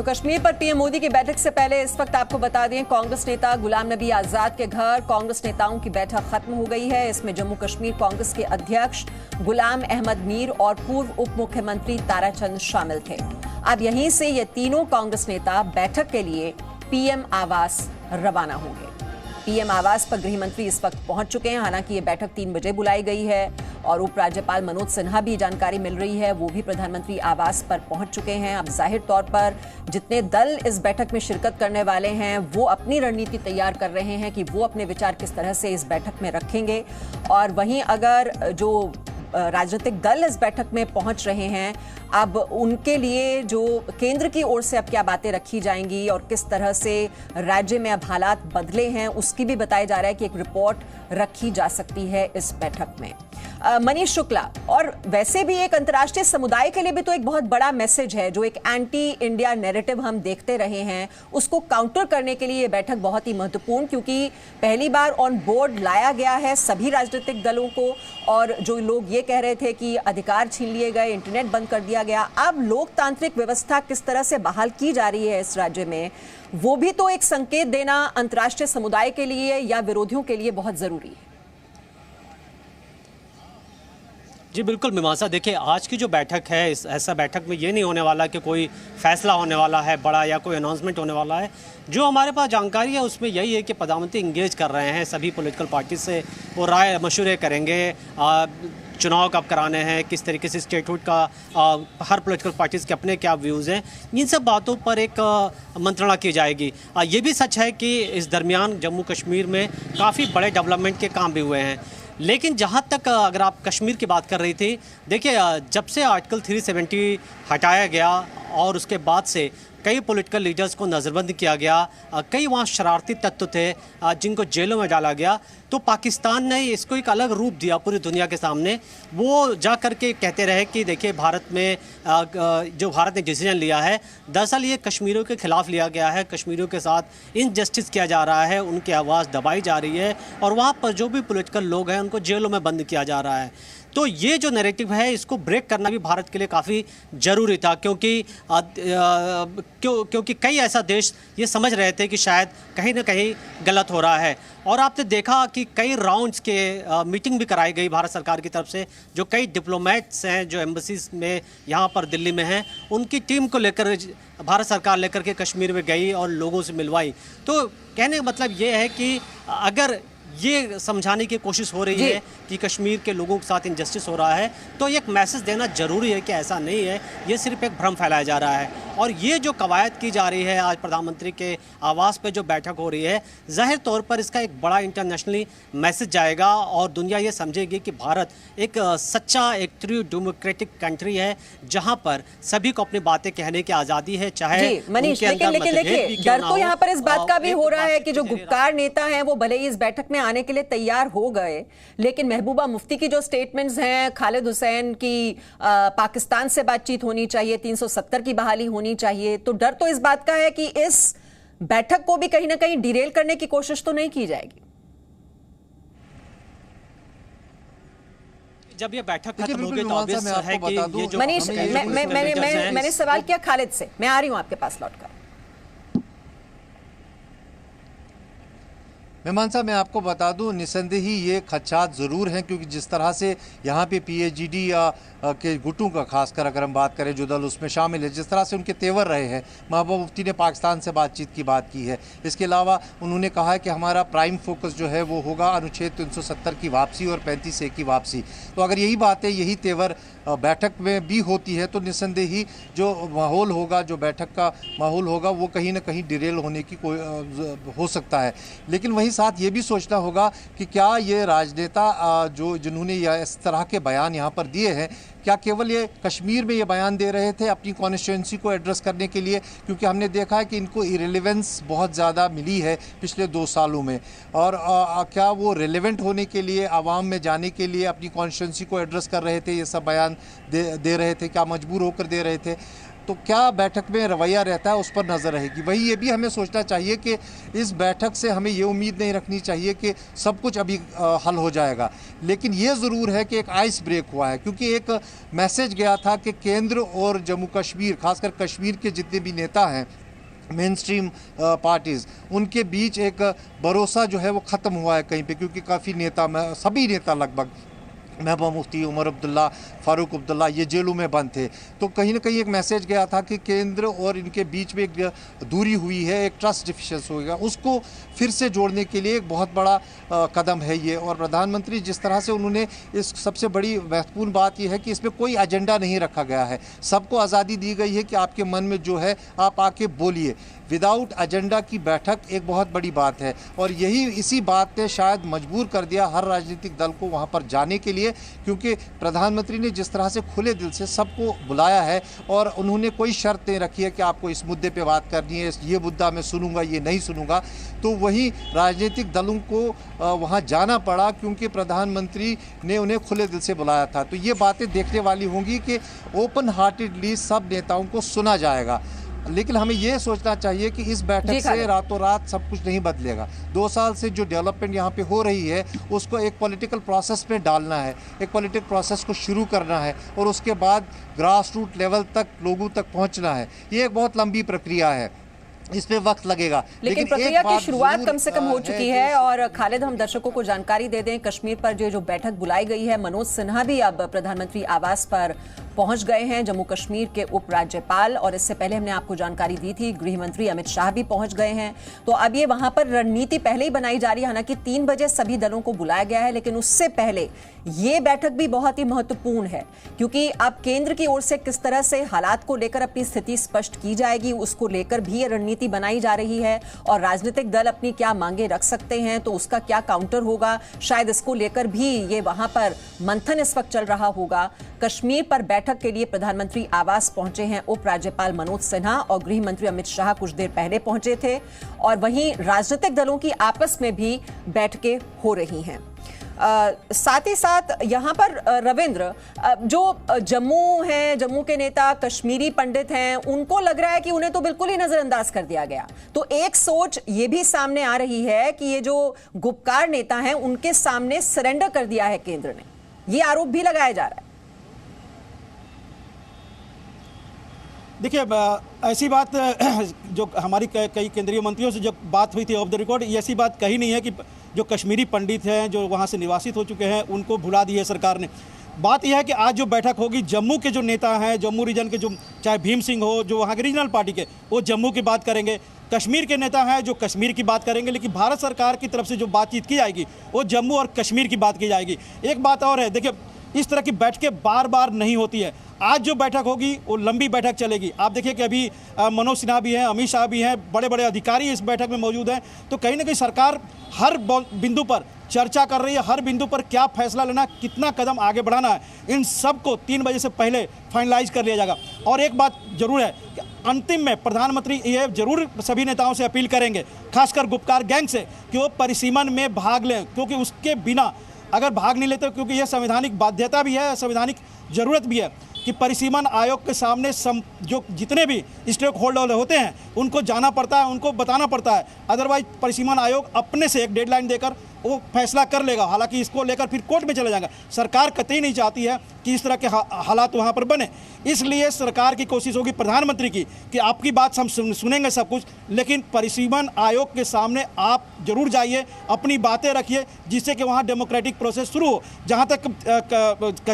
तो कश्मीर पर पीएम मोदी की बैठक से पहले इस वक्त आपको बता दें, कांग्रेस नेता गुलाम नबी आजाद के घर कांग्रेस नेताओं की बैठक खत्म हो गई है। इसमें जम्मू कश्मीर कांग्रेस के अध्यक्ष गुलाम अहमद मीर और पूर्व उप मुख्यमंत्री ताराचंद शामिल थे। अब यहीं से ये तीनों कांग्रेस नेता बैठक के लिए पीएम आवास रवाना होंगे। पीएम आवास पर गृह मंत्री इस वक्त पहुंच चुके हैं। हालांकि ये बैठक 3 बजे बुलाई गई है और उपराज्यपाल मनोज सिन्हा भी जानकारी मिल रही है, वो भी प्रधानमंत्री आवास पर पहुंच चुके हैं। अब जाहिर तौर पर जितने दल इस बैठक में शिरकत करने वाले हैं वो अपनी रणनीति तैयार कर रहे हैं कि वो अपने विचार किस तरह से इस बैठक में रखेंगे। और वहीं अगर जो राजनीतिक दल इस बैठक में पहुंच रहे हैं, अब उनके लिए जो केंद्र की ओर से अब क्या बातें रखी जाएंगी और किस तरह से राज्य में अब हालात बदले हैं, उसकी भी बताया जा रहा है कि एक रिपोर्ट रखी जा सकती है इस बैठक में। मनीष शुक्ला, और वैसे भी एक अंतर्राष्ट्रीय समुदाय के लिए भी तो एक बहुत बड़ा मैसेज है, जो एक एंटी इंडिया नैरेटिव हम देखते रहे हैं, उसको काउंटर करने के लिए ये बैठक बहुत ही महत्वपूर्ण, क्योंकि पहली बार ऑन बोर्ड लाया गया है सभी राजनीतिक दलों को। और जो लोग ये कह रहे थे कि अधिकार छीन लिए गए, इंटरनेट बंद कर दिया गया, अब लोकतांत्रिक व्यवस्था किस तरह से बहाल की जा रही है इस राज्य में, वो भी तो एक संकेत देना अंतर्राष्ट्रीय समुदाय के लिए या विरोधियों के लिए बहुत जरूरी है। जी बिल्कुल मीमांसा, देखिए आज की जो बैठक है, इस ऐसा बैठक में ये नहीं होने वाला कि कोई फैसला होने वाला है बड़ा या कोई अनाउंसमेंट होने वाला है। जो हमारे पास जानकारी है उसमें यही है कि प्रधानमंत्री इंगेज कर रहे हैं सभी पॉलिटिकल पार्टी से, वो राय मशवरे करेंगे, चुनाव कब कराने हैं, किस तरीके से स्टेटहुड का हर पॉलिटिकल पार्टीज़ के अपने क्या व्यूज़ हैं, इन सब बातों पर एक मंत्रणा की जाएगी। ये भी सच है कि इस दरमियान जम्मू कश्मीर में काफ़ी बड़े डेवलपमेंट के काम भी हुए हैं। लेकिन जहाँ तक अगर आप कश्मीर की बात कर रही थी, देखिए जब से आर्टिकल 370 हटाया गया और उसके बाद से कई पॉलिटिकल लीडर्स को नज़रबंद किया गया, कई वहाँ शरारती तत्व थे जिनको जेलों में डाला गया, तो पाकिस्तान ने इसको एक अलग रूप दिया पूरी दुनिया के सामने। वो जा कर के कहते रहे कि देखिए भारत में जो भारत ने डिसीजन लिया है, दरअसल ये कश्मीरियों के खिलाफ लिया गया है, कश्मीरियों के साथ इनजस्टिस किया जा रहा है, उनकी आवाज़ दबाई जा रही है और वहाँ पर जो भी पॉलिटिकल लोग हैं उनको जेलों में बंद किया जा रहा है। तो ये जो नैरेटिव है इसको ब्रेक करना भी भारत के लिए काफ़ी ज़रूरी था, क्योंकि कई ऐसा देश ये समझ रहे थे कि शायद कहीं ना कहीं गलत हो रहा है। और आपने देखा कि कई राउंड्स के मीटिंग भी कराई गई भारत सरकार की तरफ से, जो कई डिप्लोमेट्स हैं जो एम्बेसीज में यहाँ पर दिल्ली में हैं, उनकी टीम को लेकर भारत सरकार लेकर के कश्मीर में गई और लोगों से मिलवाई। तो कहने का मतलब ये है कि अगर ये समझाने की कोशिश हो रही है कि कश्मीर के लोगों के साथ इनजस्टिस हो रहा है, तो एक मैसेज देना जरूरी है कि ऐसा नहीं है, ये सिर्फ एक भ्रम फैलाया जा रहा है। और ये जो कवायद की जा रही है आज प्रधानमंत्री के आवास पे जो बैठक हो रही है, जाहिर तौर पर इसका एक बड़ा इंटरनेशनली मैसेज जाएगा और दुनिया ये समझेगी कि भारत एक सच्चा, एक ट्रू डेमोक्रेटिक कंट्री है जहाँ पर सभी को अपनी बातें कहने की आज़ादी है, चाहे मनीष। लेकिन देखिए, डर तो यहाँ पर इस बात का भी हो रहा है कि जो गुप्कार नेता हैं वो भले ही इस बैठक में आने के लिए तैयार हो गए, लेकिन महबूबा मुफ्ती की जो स्टेटमेंट्स हैं, खालिद हुसैन की पाकिस्तान से बातचीत होनी चाहिए, 370 की बहाली होनी चाहिए, तो डर तो इस बात का है कि इस बैठक को भी कहीं ना कहीं डिरेल करने की कोशिश तो नहीं की जाएगी। जब ये बैठक खत्म होगी तो ऑब्वियस है कि ये जो मनीष, मैंने सवाल किया खालिद से, मैं आ रही हूं आपके पास लौटकर। मीमांसा, मैं आपको बता दूं, निसंदेही ये खदशात ज़रूर हैं, क्योंकि जिस तरह से यहाँ पे PAGD या के गुटों का खासकर अगर हम बात करें, जो दल उसमें शामिल है, जिस तरह से उनके तेवर रहे हैं, महबूबा मुफ्ती ने पाकिस्तान से बातचीत की बात की है। इसके अलावा उन्होंने कहा है कि हमारा प्राइम फोकस जो है वो होगा अनुच्छेद 370 की वापसी और 35A की वापसी। तो अगर यही बात है, यही तेवर बैठक में भी होती है, तो निसंदेही जो माहौल होगा, जो बैठक का माहौल होगा, वो कहीं ना कहीं डिरेल होने की कोई हो सकता है। लेकिन वहीं साथ ये भी सोचना होगा कि क्या ये राजनेता जिन्होंने इस तरह के बयान यहाँ पर दिए हैं, क्या केवल ये कश्मीर में ये बयान दे रहे थे अपनी कॉन्स्टिट्यूंसी को एड्रेस करने के लिए, क्योंकि हमने देखा है कि इनको इरेलीवेंस बहुत ज़्यादा मिली है पिछले 2 सालों में, और क्या वो रेलेवेंट होने के लिए, आवाम में जाने के लिए अपनी कॉन्स्टिट्यूंसी को एड्रेस कर रहे थे, ये सब बयान दे रहे थे, क्या मजबूर होकर दे रहे थे? तो क्या बैठक में रवैया रहता है उस पर नज़र रहेगी। वही ये भी हमें सोचना चाहिए कि इस बैठक से हमें ये उम्मीद नहीं रखनी चाहिए कि सब कुछ अभी हल हो जाएगा, लेकिन ये ज़रूर है कि एक आइस ब्रेक हुआ है, क्योंकि एक मैसेज गया था कि केंद्र और जम्मू कश्मीर, खासकर कश्मीर के जितने भी नेता हैं मेन स्ट्रीम पार्टीज़, उनके बीच एक भरोसा जो है वो ख़त्म हुआ है कहीं पे, क्योंकि काफ़ी नेता, सभी नेता लगभग, महबूबा मुफ्ती, उमर अब्दुल्ला, फारूक अब्दुल्ला, ये जेलों में बंद थे। तो कहीं ना कहीं एक मैसेज गया था कि केंद्र और इनके बीच में एक दूरी हुई है, एक ट्रस्ट डिफिशिएंस होगा, उसको फिर से जोड़ने के लिए एक बहुत बड़ा कदम है ये। और प्रधानमंत्री जिस तरह से उन्होंने, इस सबसे बड़ी महत्वपूर्ण बात यह है कि इसमें कोई एजेंडा नहीं रखा गया है, सबको आज़ादी दी गई है कि आपके मन में जो है आप आके बोलिए। विदाउट एजेंडा की बैठक एक बहुत बड़ी बात है, और यही इसी बात ने शायद मजबूर कर दिया हर राजनीतिक दल को वहाँ पर जाने के लिए, क्योंकि प्रधानमंत्री ने जिस तरह से खुले दिल से सबको बुलाया है और उन्होंने कोई शर्त नहीं रखी है कि आपको इस मुद्दे पे बात करनी है, ये मुद्दा मैं सुनूंगा, ये नहीं सुनूंगा, तो वही राजनीतिक दलों को वहाँ जाना पड़ा क्योंकि प्रधानमंत्री ने उन्हें खुले दिल से बुलाया था। तो ये बातें देखने वाली होंगी कि ओपन हार्टेडली सब नेताओं को सुना जाएगा, लेकिन हमें यह सोचना चाहिए कि इस बैठक से रातों रात सब कुछ नहीं बदलेगा। 2 साल से जो डेवलपमेंट यहाँ पे हो रही है उसको एक पॉलिटिकल प्रोसेस में डालना है, एक पॉलिटिकल प्रोसेस को शुरू करना है और उसके बाद ग्रास रूट लेवल तक लोगों तक पहुँचना है। ये एक बहुत लंबी प्रक्रिया है, इसमें वक्त लगेगा, लेकिन प्रक्रिया की शुरुआत कम से कम हो चुकी है। और खालिद, हम दर्शकों को जानकारी दे दें, कश्मीर पर जो बैठक बुलाई गई है, मनोज सिन्हा भी अब प्रधानमंत्री आवास पर पहुंच गए हैं, जम्मू कश्मीर के उपराज्यपाल, और इससे पहले हमने आपको जानकारी दी थी गृह मंत्री अमित शाह भी पहुंच गए हैं। तो अब ये वहां पर रणनीति पहले ही बनाई जा रही है। हालांकि 3 बजे सभी दलों को बुलाया गया है, लेकिन उससे पहले ये बैठक भी बहुत ही महत्वपूर्ण है, क्योंकि अब केंद्र की ओर से किस तरह से हालात को लेकर अपनी स्थिति स्पष्ट की जाएगी, उसको लेकर भी रणनीति बनाई जा रही है, और राजनीतिक दल अपनी क्या मांगे रख सकते हैं, तो उसका क्या काउंटर होगा, शायद इसको लेकर भी ये वहां पर मंथन इस वक्त चल रहा होगा। कश्मीर पर बैठक के लिए प्रधानमंत्री आवास पहुंचे हैं उपराज्यपाल मनोज सिन्हा, और गृह मंत्री अमित शाह कुछ देर पहले पहुंचे थे, और वहीं राजनीतिक दलों की आपस में भी बैठकें हो रही हैं। साथ ही साथ यहां पर रविंद्र, जो जम्मू है, जम्मू के नेता कश्मीरी पंडित हैं, उनको लग रहा है कि उन्हें तो बिल्कुल ही नजरअंदाज कर दिया गया। तो एक सोच ये भी सामने आ रही है कि ये जो गुपकार नेता हैं उनके सामने सरेंडर कर दिया है केंद्र ने, ये आरोप भी लगाया जा रहा है। देखिए, ऐसी बात जो हमारी कई केंद्रीय मंत्रियों से जो बात हुई थी ऑफ द रिकॉर्ड, ऐसी बात कही नहीं है कि जो कश्मीरी पंडित हैं, जो वहाँ से निवासित हो चुके हैं, उनको भुला दी है सरकार ने। बात यह है कि आज जो बैठक होगी, जम्मू के जो नेता हैं, जम्मू रीजन के, जो चाहे भीम सिंह हो, जो वहाँ के रीजनल पार्टी के, वो जम्मू की बात करेंगे। कश्मीर के नेता हैं जो कश्मीर की बात करेंगे, लेकिन भारत सरकार की तरफ से जो बातचीत की जाएगी वो जम्मू और कश्मीर की बात की जाएगी। एक बात और है, देखिए, इस तरह की बैठकें बार बार नहीं होती है। आज जो बैठक होगी वो लंबी बैठक चलेगी। आप देखिए कि अभी मनोज सिन्हा भी हैं, अमित शाह भी हैं, बड़े बड़े अधिकारी इस बैठक में मौजूद हैं। तो कहीं ना कहीं सरकार हर बिंदु पर चर्चा कर रही है, हर बिंदु पर क्या फैसला लेना, कितना कदम आगे बढ़ाना है, इन सब को 3 बजे से पहले फाइनलाइज कर लिया जाएगा। और एक बात जरूर है कि अंतिम में प्रधानमंत्री ये जरूर सभी नेताओं से अपील करेंगे, खासकर गुपकार गैंग से, कि वो परिसीमन में भाग लें, क्योंकि उसके बिना अगर भाग नहीं लेते, क्योंकि यह संवैधानिक बाध्यता भी है, संवैधानिक जरूरत भी है कि परिसीमन आयोग के सामने जो जितने भी स्टेक होल्डर होते हैं उनको जाना पड़ता है, उनको बताना पड़ता है। अदरवाइज परिसीमन आयोग अपने से एक डेडलाइन देकर वो फैसला कर लेगा। हालांकि इसको लेकर फिर कोर्ट में चला जाएगा। सरकार कतई नहीं चाहती है कि इस तरह के हालात वहाँ पर बने, इसलिए सरकार की कोशिश होगी प्रधानमंत्री की कि आपकी बात हम सुनेंगे सब कुछ, लेकिन परिसीमन आयोग के सामने आप जरूर जाइए, अपनी बातें रखिए, जिससे कि वहाँ डेमोक्रेटिक प्रोसेस शुरू हो। जहाँ तक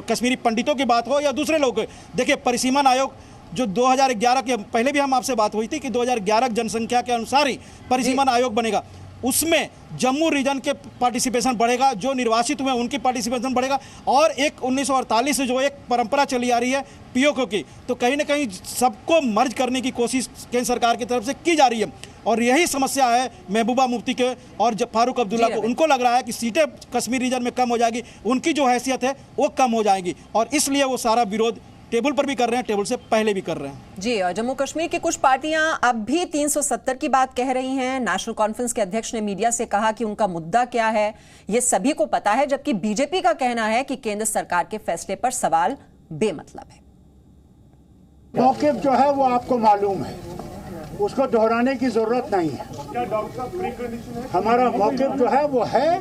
कश्मीरी पंडितों की बात हो या दूसरे लोग, देखिए, परिसीमन आयोग जो 2011 के पहले भी हम आपसे बात हुई थी कि 2011 जनसंख्या के अनुसार ही परिसीमन आयोग बनेगा, उसमें जम्मू रीजन के पार्टिसिपेशन बढ़ेगा, जो निर्वासित हुए उनकी पार्टिसिपेशन बढ़ेगा, और एक 1948 से जो एक परंपरा चली आ रही है पीओके की, तो कहीं ना कहीं सबको मर्ज करने की कोशिश केंद्र सरकार की तरफ से की जा रही है। और यही समस्या है महबूबा मुफ्ती के और फारूक अब्दुल्ला को। उनको लग रहा है कि सीटें कश्मीर रीजन में कम हो जाएगी, उनकी जो हैसियत है वो कम हो जाएगी, और इसलिए वो सारा विरोध टेबल पर भी कर रहे हैं, टेबल से पहले भी कर रहे हैं। जी, और जम्मू कश्मीर की कुछ पार्टियां अब भी 370 की बात कह रही हैं। नेशनल कॉन्फ्रेंस के अध्यक्ष ने मीडिया से कहा कि उनका मुद्दा क्या है ये सभी को पता है, जबकि बीजेपी का कहना है कि केंद्र सरकार के फैसले पर सवाल बेमतलब है। मौक़िफ़ जो है वो आपको मालूम है, उसको दोहराने की ज़रूरत नहीं है। हमारा मौक़िफ़ जो है वो है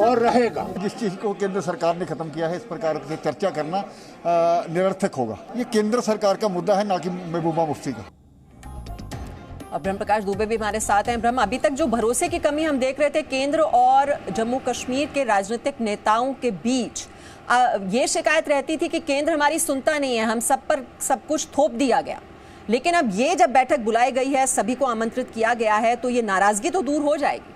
और रहेगा। जिस चीज़ को केंद्र सरकार ने ख़त्म किया है, इस प्रकार से चर्चा करना निरर्थक होगा। ये केंद्र सरकार का मुद्दा है, ना कि महबूबा मुफ्ती का। अब ब्रह्म प्रकाश दुबे भी हमारे साथ हैं। ब्रह्म, अभी तक जो भरोसे की कमी हम देख रहे थे केंद्र और जम्मू कश्मीर के राजनीतिक नेताओं के बीच, ये शिकायत रहती थी कि केंद्र हमारी सुनता नहीं है, हम सब पर सब कुछ थोप दिया गया। लेकिन अब ये जब बैठक बुलाई गई है, सभी को आमंत्रित किया गया है, तो ये नाराजगी तो दूर हो जाएगी।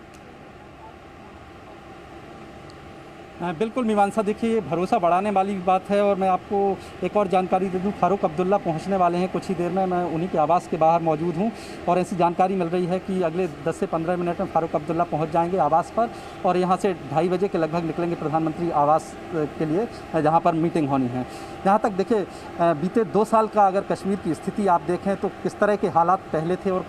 बिल्कुल मीमांसा, देखिए भरोसा बढ़ाने वाली बात है। और मैं आपको एक और जानकारी दे दूं, फारूक अब्दुल्ला पहुंचने वाले हैं कुछ ही देर में। मैं उन्हीं के आवास के बाहर मौजूद हूं और ऐसी जानकारी मिल रही है कि अगले 10 से 15 मिनट में फारूक अब्दुल्ला पहुंच जाएंगे आवास पर और यहां से 2:30 बजे के लगभग निकलेंगे प्रधानमंत्री आवास के लिए, जहां पर मीटिंग होनी है। जहाँ तक देखिए बीते 2 साल का अगर कश्मीर की स्थिति आप देखें तो किस तरह के हालात पहले थे और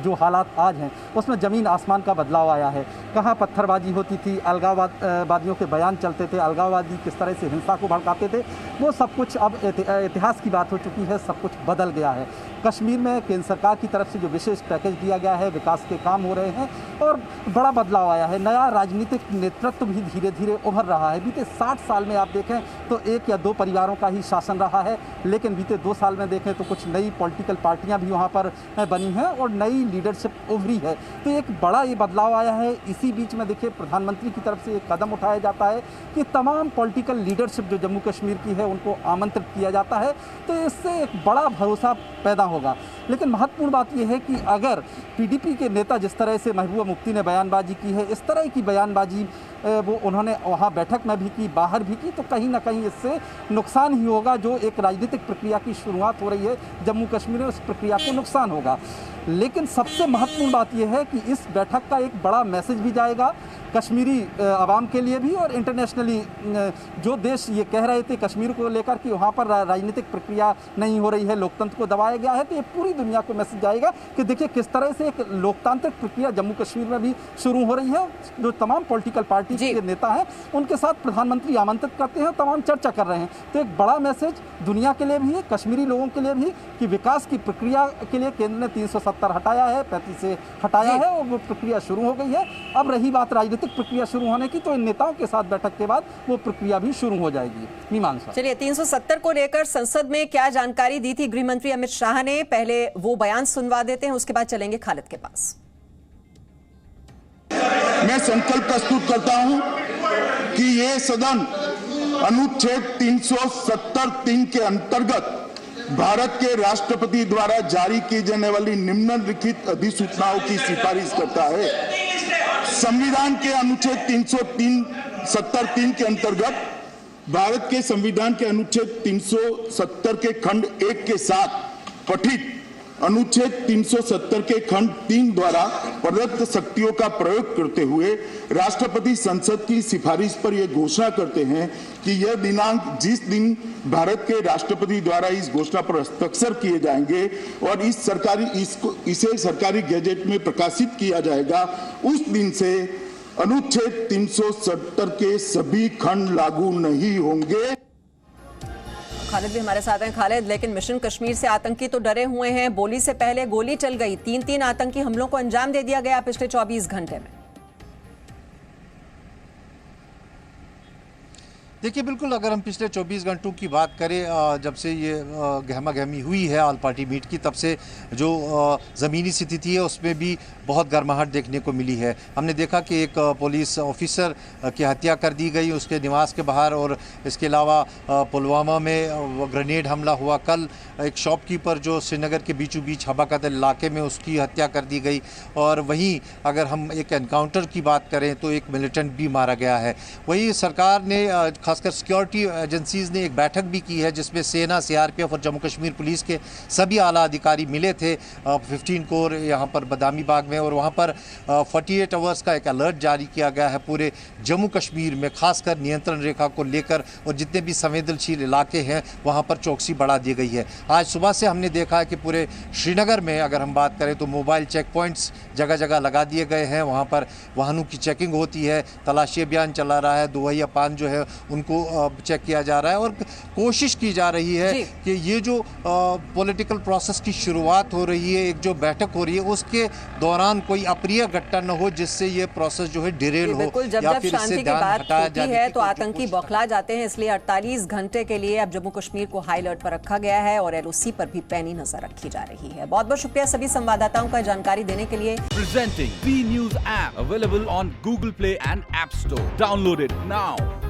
जो हालात आज हैं उसमें ज़मीन आसमान का बदलाव आया है। कहाँ पत्थरबाजी होती थी, अलगाववादियों के बयान चलते थे, अलगाववादी किस तरह से हिंसा को भड़काते थे, वो सब कुछ अब इतिहास की बात हो चुकी है, सब कुछ बदल गया है। कश्मीर में केंद्र सरकार की तरफ से जो विशेष पैकेज दिया गया है, विकास के काम हो रहे हैं और बड़ा बदलाव आया है। नया राजनीतिक नेतृत्व भी धीरे धीरे उभर रहा है। बीते 60 साल में आप देखें तो 1 या 2 परिवारों का ही शासन रहा है, लेकिन बीते 2 साल में देखें तो कुछ नई पॉलिटिकल पार्टियां भी वहां पर बनी हैं और नई लीडरशिप उभरी है। तो एक बड़ा ये बदलाव आया है। इसी बीच में देखिए प्रधानमंत्री की तरफ से एक कदम उठाया जाता है कि तमाम पॉलिटिकल लीडरशिप जो जम्मू कश्मीर की है उनको आमंत्रित किया जाता है, तो इससे एक बड़ा भरोसा पैदा होगा। लेकिन महत्वपूर्ण बात यह है कि अगर पीडीपी के नेता जिस तरह से महबूबा मुफ्ती ने बयानबाजी की है, इस तरह की बयानबाजी वो उन्होंने वहाँ बैठक में भी की, बाहर भी की, तो कहीं ना कहीं इससे नुकसान ही होगा। जो एक राजनीतिक प्रक्रिया की शुरुआत हो रही है जम्मू कश्मीर में, उस प्रक्रिया को नुकसान होगा। लेकिन सबसे महत्वपूर्ण बात यह है कि इस बैठक का एक बड़ा मैसेज भी जाएगा कश्मीरी आवाम के लिए भी और इंटरनेशनली जो देश ये कह रहे थे कश्मीर को लेकर कि वहाँ पर राजनीतिक प्रक्रिया नहीं हो रही है, लोकतंत्र को दबाया गया है, तो ये पूरी दुनिया को मैसेज जाएगा कि देखिए किस तरह से एक लोकतांत्रिक प्रक्रिया जम्मू कश्मीर में भी शुरू हो रही है। जो तमाम पॉलिटिकल पार्टी के नेता हैं उनके साथ प्रधानमंत्री आमंत्रित करते हैं, तमाम चर्चा कर रहे हैं। तो एक बड़ा मैसेज दुनिया के लिए भी है, कश्मीरी लोगों के लिए भी, कि विकास की प्रक्रिया के लिए केंद्र ने 370 हटाया है, 35 से हटाया है और वो प्रक्रिया शुरू हो गई है। अब रही बात राजनीतिक प्रक्रिया शुरू होने की, तो इन नेताओं के साथ बैठक के बाद वो प्रक्रिया भी शुरू हो जाएगी। मीमांसा, चलिए 370 को लेकर संसद में क्या जानकारी दी थी गृह मंत्री अमित शाह ने, पहले वो बयान सुनवा देते हैं, उसके बाद चलेंगे खालिद के पास। मैं संकल्प प्रस्तुत करता हूं कि ये सदन अनुच्छेद 370(3) के अंतर्गत भारत के राष्ट्रपति द्वारा जारी की जाने वाली निम्नलिखित अधिसूचनाओं की सिफारिश करता है। संविधान के अनुच्छेद 370(3) के अंतर्गत भारत के संविधान के अनुच्छेद 370 के खंड 1 के साथ पठित अनुच्छेद 370 के खंड 3 द्वारा प्रदत्त शक्तियों का प्रयोग करते हुए राष्ट्रपति संसद की सिफारिश पर यह घोषणा करते हैं कि यह दिनांक जिस दिन भारत के राष्ट्रपति द्वारा इस घोषणा पर हस्ताक्षर किए जाएंगे और इसे सरकारी गैजेट में प्रकाशित किया जाएगा, उस दिन से अनुच्छेद 370 के सभी खंड लागू नहीं होंगे। खालिद भी हमारे साथ हैं। खालिद, लेकिन मिशन कश्मीर से आतंकी तो डरे हुए हैं, बोली से पहले गोली चल गई, 3 आतंकी हमलों को अंजाम दे दिया गया पिछले 24 घंटे में। देखिए बिल्कुल, अगर हम पिछले 24 घंटों की बात करें, जब से ये गहमा गहमी हुई है ऑल पार्टी मीट की, तब से जो ज़मीनी स्थिति है उसमें भी बहुत गर्माहट देखने को मिली है। हमने देखा कि एक पुलिस ऑफिसर की हत्या कर दी गई उसके निवास के बाहर, और इसके अलावा पुलवामा में ग्रेनेड हमला हुआ। कल एक शॉपकीपर जो श्रीनगर के बीचों बीच हबाकत इलाके में, उसकी हत्या कर दी गई। और वहीं अगर हम एक एनकाउंटर की बात करें तो एक मिलिटेंट भी मारा गया है। वहीं सरकार ने खासकर सिक्योरिटी एजेंसीज ने एक बैठक भी की है जिसमें सेना, सीआरपीएफ और जम्मू कश्मीर पुलिस के सभी आला अधिकारी मिले थे 15 कोर यहाँ पर बदामी बाग में, और वहाँ पर 48 आवर्स का एक अलर्ट जारी किया गया है पूरे जम्मू कश्मीर में, खासकर नियंत्रण रेखा को लेकर, और जितने भी संवेदनशील इलाके हैं वहाँ पर चौकसी बढ़ा दी गई है। आज सुबह से हमने देखा है कि पूरे श्रीनगर में अगर हम बात करें तो मोबाइल चेक पॉइंट्स जगह जगह लगा दिए गए हैं। वहाँ पर वाहनों की चेकिंग होती है, तलाशी अभियान चला रहा है, दुहैया पान जो है उनको चेक किया जा रहा है और कोशिश की जा रही है जी। कि ये जो पॉलिटिकल प्रोसेस की शुरुआत हो रही है, एक जो बैठक हो रही है, उसके दौरान कोई अप्रिय घटना न हो जिससे ये प्रोसेस जो है डिरेल हो बिल्कुल, जब या जब फिर इससे शांति की ध्यान बात हटाया होती जाने है की तो कोई आतंकी कोशिश- बौखला जाते हैं, इसलिए 48 घंटे के लिए अब जम्मू कश्मीर को हाई अलर्ट पर रखा गया है और एलओसी पर भी पैनी नजर रखी जा रही है। बहुत बहुत शुक्रिया सभी संवाददाताओं का जानकारी देने के लिए। Presenting B News app available on Google Play and App Store. Download it now.